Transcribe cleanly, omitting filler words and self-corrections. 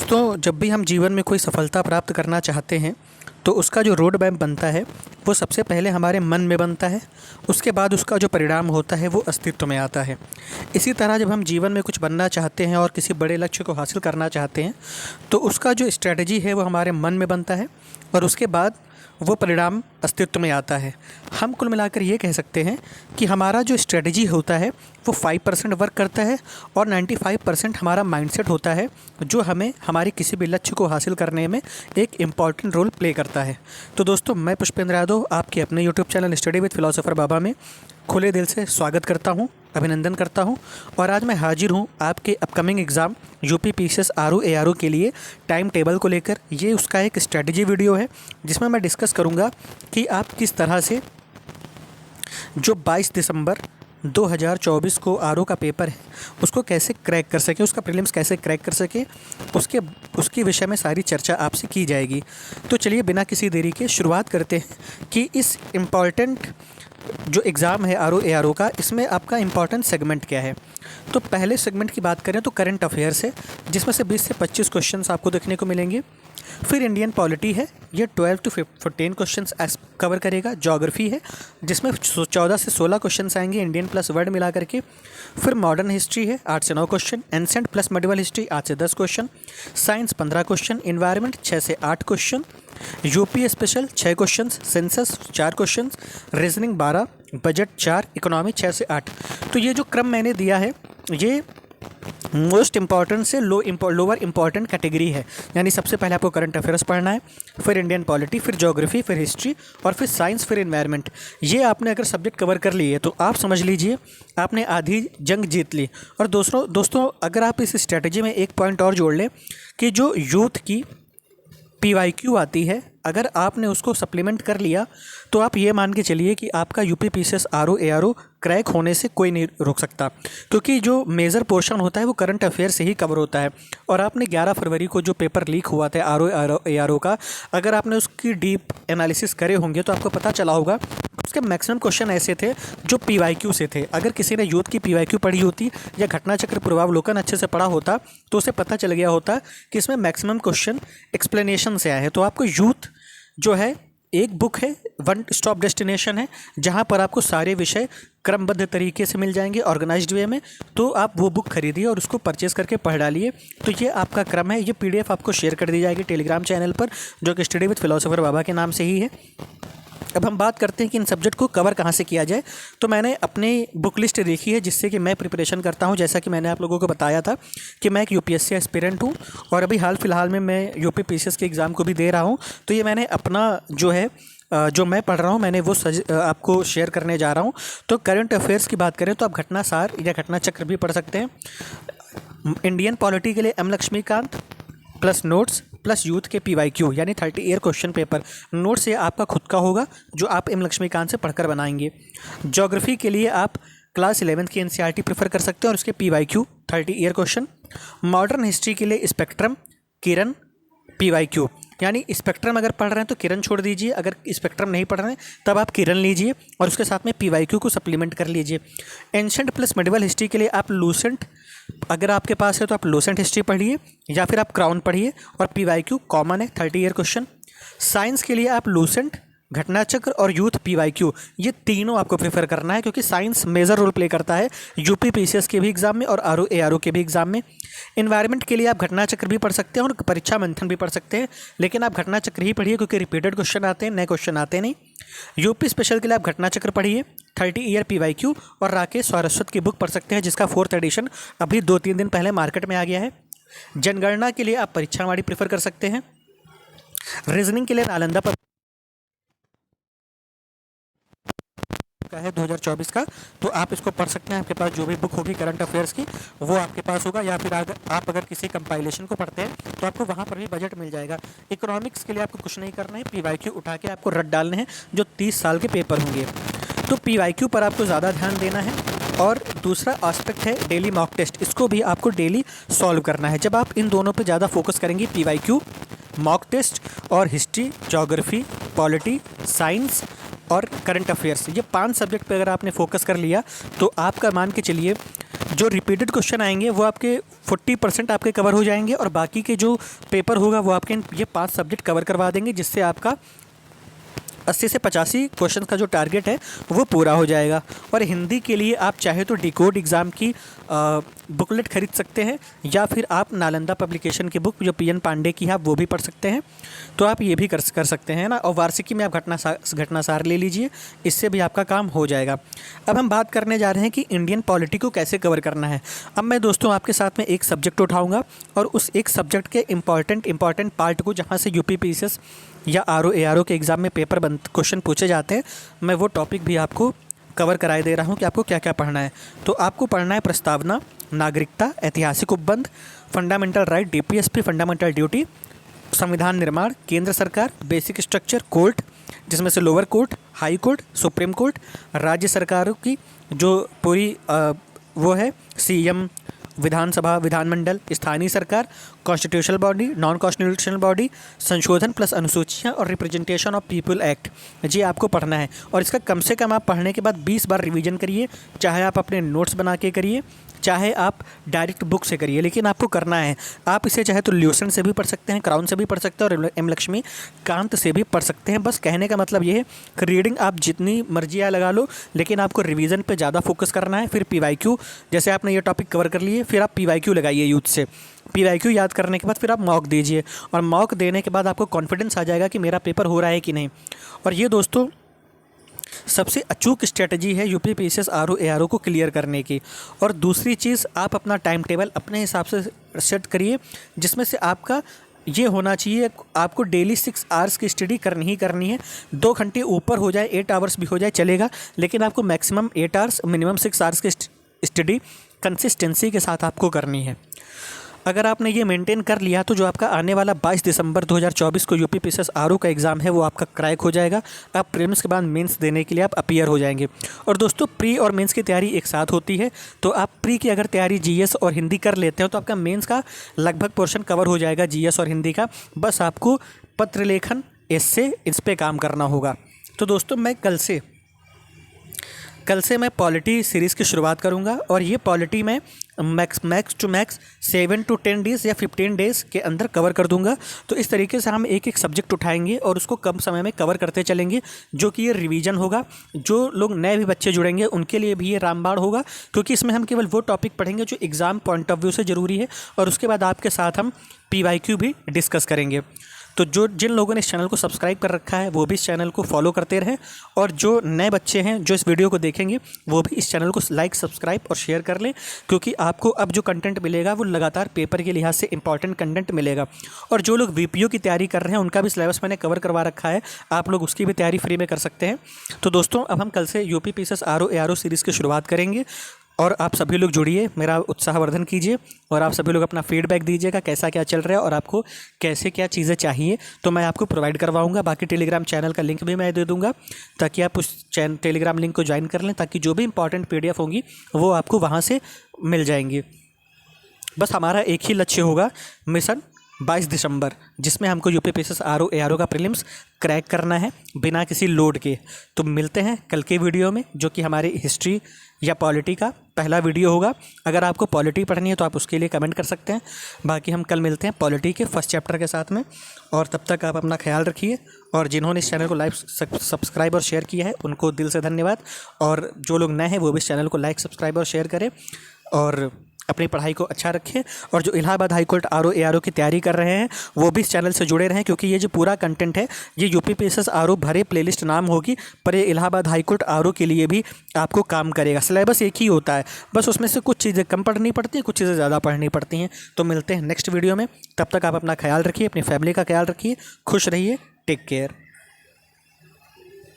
दोस्तों, जब भी हम जीवन में कोई सफलता प्राप्त करना चाहते हैं तो उसका जो रोड मैप बनता है वो सबसे पहले हमारे मन में बनता है। उसके बाद उसका जो परिणाम होता है वो अस्तित्व में आता है। इसी तरह जब हम जीवन में कुछ बनना चाहते हैं और किसी बड़े लक्ष्य को हासिल करना चाहते हैं तो उसका जो स्ट्रैटेजी है वो हमारे मन में बनता है और उसके बाद वो परिणाम अस्तित्व में आता है। हम कुल मिलाकर ये कह सकते हैं कि हमारा जो स्ट्रैटेजी होता है वो 5% वर्क करता है और 95% हमारा माइंडसेट होता है, जो हमें हमारी किसी भी लक्ष्य को हासिल करने में एक इम्पॉर्टेंट रोल प्ले करता है। तो दोस्तों, मैं पुष्पेंद्र यादव आपके अपने YouTube channel study with philosopher Baba में खुले दिल से स्वागत करता हूं, अभिनंदन करता हूं। और आज मैं हाजिर हूं आपके upcoming exam UP PCS RO ARO के लिए टाइम टेबल को लेकर। ये उसका एक स्ट्रेटजी वीडियो है जिसमें मैं डिस्कस करूंगा कि आप किस तरह से जो 22 दिसंबर 2024 को आरओ का पेपर है उसको कैसे क्रैक कर सकें, उसका प्रीलिम्स कैसे क्रैक कर सकें, उसके विषय में सारी चर्चा आपसे की जाएगी। तो चलिए बिना किसी देरी के शुरुआत करते हैं कि इस इम्पॉर्टेंट जो एग्ज़ाम है आरओ एआरओ का, इसमें आपका इम्पॉर्टेंट सेगमेंट क्या है। तो पहले सेगमेंट की बात करें तो करंट अफेयर्स है, जिसमें से 20 से 25 क्वेश्चंस आपको देखने को मिलेंगे। फिर इंडियन पॉलिटी है, ये 12 to 14 क्वेश्चंस कवर करेगा। ज्योग्राफी है जिसमें 14 से 16 क्वेश्चंस आएंगे इंडियन प्लस वर्ल्ड मिला करके। फिर मॉडर्न हिस्ट्री है 8 से 9 question. Ancient plus medieval history 8 से 10 क्वेश्चन। Science 15 question. इन्वायरमेंट 6 से 8 question. UP special 6 questions. Census 4 questions. Reasoning 12। Budget 4। Economy 6 से 8। तो ये जो क्रम मैंने दिया है ये मोस्ट इंपॉर्टेंट से लोअर इंपॉर्टेंट कैटेगरी है। यानी सबसे पहले आपको करंट अफेयर्स पढ़ना है, फिर इंडियन पॉलिटी, फिर ज्योग्राफी, फिर हिस्ट्री और फिर साइंस, फिर एनवायरनमेंट। ये आपने अगर सब्जेक्ट कवर कर लिए तो आप समझ लीजिए आपने आधी जंग जीत ली। और दोस्तों अगर आप इस स्ट्रैटेजी में एक पॉइंट और जोड़ लें कि जो यूथ की PYQ आती है, अगर आपने उसको सप्लीमेंट कर लिया तो आप ये मान के चलिए कि आपका UP PCS RO ARO crack होने से कोई नहीं रोक सकता, क्योंकि जो मेजर पोर्शन होता है वो करंट अफेयर से ही कवर होता है। और आपने 11 फरवरी को जो पेपर लीक हुआ था आरओ एआरओ का, अगर आपने उसकी डीप एनालिसिस करे होंगे तो आपको पता चला होगा उसके मैक्सिमम क्वेश्चन ऐसे थे जो PYQ से थे। अगर किसी ने यूथ की PYQ पढ़ी होती या घटना चक्र पूर्वावलोकन अच्छे से पढ़ा होता तो उसे पता चल गया होता कि इसमें मैक्सिमम क्वेश्चन एक्सप्लेनेशन से आए हैं। तो आपको यूथ जो है एक बुक है, वन स्टॉप डेस्टिनेशन है, जहाँ पर आपको सारे विषय क्रमबद्ध तरीके से मिल जाएंगे ऑर्गेनाइज्ड वे में। तो आप वो बुक खरीदिए और उसको परचेज़ करके पढ़ डालिए। तो ये आपका क्रम है। ये PDF आपको शेयर कर दी जाएगी टेलीग्राम चैनल पर, जो कि स्टडी विद फिलोसोफर बाबा के नाम से ही है। अब हम बात करते हैं कि इन सब्जेक्ट को कवर कहाँ से किया जाए। तो मैंने अपनी बुक लिस्ट देखी है जिससे कि मैं प्रिपरेशन करता हूँ। जैसा कि मैंने आप लोगों को बताया था कि मैं एक UPSC एस्पिरेंट हूँ और अभी हाल फिलहाल में मैं यूपी पीसीएस के एग्ज़ाम को भी दे रहा हूँ। तो ये मैंने अपना जो है जो मैं पढ़ रहा हूँ मैंने वो आपको शेयर करने जा रहा हूँ। तो करंट अफेयर्स की बात करें तो आप घटना सार या घटना चक्र भी पढ़ सकते हैं। इंडियन पॉलिटी के लिए M Laxmikanth plus notes plus youth के PYQ यानी 30 ईयर क्वेश्चन पेपर। नोट्स ये आपका खुद का होगा जो आप M लक्ष्मीकांत से पढ़कर बनाएंगे। ज्योग्राफी के लिए आप क्लास 11 की NCERT प्रेफर कर सकते हैं और उसके PYQ 30 year question. Modern history के लिए स्पेक्ट्रम, किरण, PYQ। यानी स्पेक्ट्रम अगर पढ़ रहे हैं तो किरण छोड़ दीजिए, अगर स्पेक्ट्रम नहीं पढ़ रहे हैं तब आप किरण लीजिए और उसके साथ में PYQ को सप्लीमेंट कर लीजिए। एंशेंट प्लस मेडिवल हिस्ट्री के लिए आप लूसेंट, अगर आपके पास है तो आप लूसेंट हिस्ट्री पढ़िए या फिर आप क्राउन पढ़िए और PYQ कॉमन है 30 ईयर क्वेश्चन। साइंस के लिए आप लूसेंट, घटना चक्र और यूथ PYQ, ये तीनों आपको प्रेफर करना है, क्योंकि साइंस मेजर रोल प्ले करता है यूपी पीसीएस के भी एग्जाम में और आरओ एआरओ के भी एग्जाम में। इन्वायरमेंट के लिए आप घटना चक्र भी पढ़ सकते हैं और परीक्षा मंथन भी पढ़ सकते हैं, लेकिन आप घटना चक्र ही पढ़िए क्योंकि रिपीटेड क्वेश्चन आते हैं, नए क्वेश्चन आते नहीं। यूपी स्पेशल के लिए आप घटना चक्र पढ़िए, 30 ईयर PYQ और राकेश सारस्वत की बुक पढ़ सकते हैं जिसका 4th एडिशन अभी 2-3 दिन पहले मार्केट में आ गया है। जनगणना के लिए आप परीक्षावाड़ी प्रेफर कर सकते हैं। रीजनिंग के लिए नालंदा पर का है 2024 का, तो आप इसको पढ़ सकते हैं। आपके पास जो भी बुक होगी करंट अफेयर्स की वो आपके पास होगा, या फिर आप अगर किसी कंपाइलेशन को पढ़ते हैं तो आपको वहाँ पर भी बजट मिल जाएगा। इकोनॉमिक्स के लिए आपको कुछ नहीं करना है, PYQ उठा के आपको रट डालने हैं जो 30 साल के पेपर होंगे। तो PYQ पर आपको ज़्यादा ध्यान देना है। और दूसरा एस्पेक्ट है डेली मॉक टेस्ट, इसको भी आपको डेली सॉल्व करना है। जब आप इन दोनों पर ज़्यादा फोकस करेंगे, PYQ, मॉक टेस्ट और हिस्ट्री, ज्योग्राफी, पॉलिटी, साइंस और करंट अफेयर्स, ये 5 सब्जेक्ट पे अगर आपने फोकस कर लिया तो आपका मान के चलिए जो रिपीटेड क्वेश्चन आएंगे वो आपके 40% आपके कवर हो जाएंगे और बाकी के जो पेपर होगा वो आपके ये 5 सब्जेक्ट कवर करवा देंगे, जिससे आपका 80 से 85 क्वेश्चन का जो टारगेट है वो पूरा हो जाएगा। और हिंदी के लिए आप चाहे तो डिकोड एग्ज़ाम की बुकलेट खरीद सकते हैं, या फिर आप नालंदा पब्लिकेशन की बुक जो PN पांडे की है आप वो भी पढ़ सकते हैं। तो आप ये भी कर सकते हैं ना। और वार्षिकी में आप घटनासार ले लीजिए, इससे भी आपका काम हो जाएगा। अब हम बात करने जा रहे हैं कि इंडियन पॉलिटी को कैसे कवर करना है। अब मैं दोस्तों आपके साथ में एक सब्जेक्ट उठाऊँगा और उस एक सब्जेक्ट के इंपॉर्टेंट पार्ट को, जहाँ से UPPSS या RO ARO के एग्ज़ाम में पेपर क्वेश्चन पूछे जाते हैं, मैं वो टॉपिक भी आपको कवर कराए दे रहा हूँ कि आपको क्या क्या पढ़ना है। तो आपको पढ़ना है प्रस्तावना, नागरिकता, ऐतिहासिक उपबंध, fundamental right, DPSP, fundamental duty, संविधान निर्माण, केंद्र सरकार, बेसिक स्ट्रक्चर, कोर्ट जिसमें से lower court, high court, supreme court, राज्य सरकारों की जो पूरी वो है CM, विधानसभा, विधानमंडल, स्थानीय सरकार, constitutional body, non constitutional body, संशोधन प्लस अनुसूचियाँ और रिप्रेजेंटेशन ऑफ पीपल एक्ट, ये आपको पढ़ना है। और इसका कम से कम आप पढ़ने के बाद 20 बार रिवीजन करिए, चाहे आप अपने नोट्स बना के करिए, चाहे आप डायरेक्ट बुक से करिए, लेकिन आपको करना है। आप इसे चाहे तो ल्यूसेंट से भी पढ़ सकते हैं, क्राउन से भी पढ़ सकते हैं और M लक्ष्मी कांत से भी पढ़ सकते हैं। बस कहने का मतलब ये है कि रीडिंग आप जितनी मर्जी लगा लो, लेकिन आपको रिवीजन पे ज़्यादा फोकस करना है। फिर PYQ, जैसे आपने ये टॉपिक कवर कर लिए, फिर आप PYQ लगाइए यूथ से। PYQ याद करने के बाद फिर आप मॉक दीजिए, और मॉक देने के बाद आपको कॉन्फिडेंस आ जाएगा कि मेरा पेपर हो रहा है कि नहीं। और ये दोस्तों सबसे अचूक स्ट्रेटजी है UPPSS RO ARO को क्लियर करने की। और दूसरी चीज़, आप अपना टाइम टेबल अपने हिसाब से सेट करिए, जिसमें से आपका ये होना चाहिए आपको डेली 6 आवर्स की स्टडी करनी ही करनी है। 2 घंटे ऊपर हो जाए, 8 आवर्स भी हो जाए चलेगा, लेकिन आपको मैक्सिमम 8 आवर्स, मिनिमम 6 आवर्स की स्टडी कंसिस्टेंसी के साथ आपको करनी है। अगर आपने ये मेंटेन कर लिया तो जो आपका आने वाला 22 दिसंबर 2024 को UPPSS RO का एग्ज़ाम है वो आपका क्रैक हो जाएगा। आप प्रीलिम्स के बाद मेंस देने के लिए आप अपीयर हो जाएंगे। और दोस्तों प्री और मेंस की तैयारी एक साथ होती है, तो आप प्री की अगर तैयारी GS और हिंदी कर लेते हो तो आपका मेंस का लगभग पोर्शन कवर हो जाएगा GS और हिंदी का। बस आपको पत्र लेखन, एस्से, इस पर काम करना होगा। तो दोस्तों मैं कल से मैं पॉलिटी सीरीज़ की शुरुआत करूंगा, और ये पॉलिटी में max to max 7 to 10 days या 15 डेज़ के अंदर कवर कर दूंगा। तो इस तरीके से हम एक सब्जेक्ट उठाएंगे और उसको कम समय में कवर करते चलेंगे, जो कि ये रिवीजन होगा। जो लोग नए भी बच्चे जुड़ेंगे उनके लिए भी ये रामबाण होगा, क्योंकि इसमें हम केवल वो टॉपिक पढ़ेंगे जो एग्ज़ाम पॉइंट ऑफ व्यू से ज़रूरी है, और उसके बाद आपके साथ हम PYQ भी डिस्कस करेंगे। तो जिन लोगों ने इस चैनल को सब्सक्राइब कर रखा है वो भी इस चैनल को फॉलो करते रहें, और जो नए बच्चे हैं जो इस वीडियो को देखेंगे वो भी इस चैनल को लाइक, सब्सक्राइब और शेयर कर लें, क्योंकि आपको अब जो कंटेंट मिलेगा वो लगातार पेपर के लिहाज से इंपॉर्टेंट कंटेंट मिलेगा। और जो लोग VPO की तैयारी कर रहे हैं उनका भी सिलेबस मैंने कवर करवा रखा है, आप लोग उसकी भी तैयारी फ्री में कर सकते हैं। तो दोस्तों अब हम कल से UPPSS RO ARO सीरीज़ की शुरुआत करेंगे, और आप सभी लोग जुड़िए, मेरा उत्साहवर्धन कीजिए, और आप सभी लोग अपना फीडबैक दीजिएगा कैसा क्या चल रहा है और आपको कैसे क्या चीज़ें चाहिए, तो मैं आपको प्रोवाइड करवाऊंगा। बाकी टेलीग्राम चैनल का लिंक भी मैं दे दूंगा, ताकि आप उस टेलीग्राम लिंक को ज्वाइन कर लें, ताकि जो भी इंपॉर्टेंट PDF होंगी वो आपको वहाँ से मिल जाएंगी। बस हमारा एक ही लक्ष्य होगा, मिशन 22 दिसंबर, जिसमें हमको UPPSS RO ARO का प्रीलिम्स क्रैक करना है बिना किसी लोड के। तो मिलते हैं कल के वीडियो में, जो कि हमारी हिस्ट्री या पॉलिटी का पहला वीडियो होगा। अगर आपको पॉलिटी पढ़नी है तो आप उसके लिए कमेंट कर सकते हैं। बाकी हम कल मिलते हैं पॉलिटी के फर्स्ट चैप्टर के साथ में, और तब तक आप अपना ख्याल रखिए। और जिन्होंने इस चैनल को लाइक, सब्सक्राइब और शेयर किया है उनको दिल से धन्यवाद, और जो लोग नए हैं वो भी इस चैनल को लाइक, सब्सक्राइब और शेयर करें, और अपनी पढ़ाई को अच्छा रखें। और जो Allahabad high court RO ARO की तैयारी कर रहे हैं वो भी इस चैनल से जुड़े रहें, क्योंकि ये जो पूरा कंटेंट है ये UPPSS RO भरे प्लेलिस्ट नाम होगी, पर ये इलाहाबाद हाई कोर्ट RO के लिए भी आपको काम करेगा। सिलेबस एक ही होता है, बस उसमें से कुछ चीज़ें कम पढ़नी पड़ती हैं, कुछ चीज़ें ज़्यादा पढ़नी पड़ती हैं। तो मिलते हैं नेक्स्ट वीडियो में, तब तक आप अपना ख्याल रखिए, अपनी फैमिली का ख्याल रखिए, खुश रहिए, टेक केयर।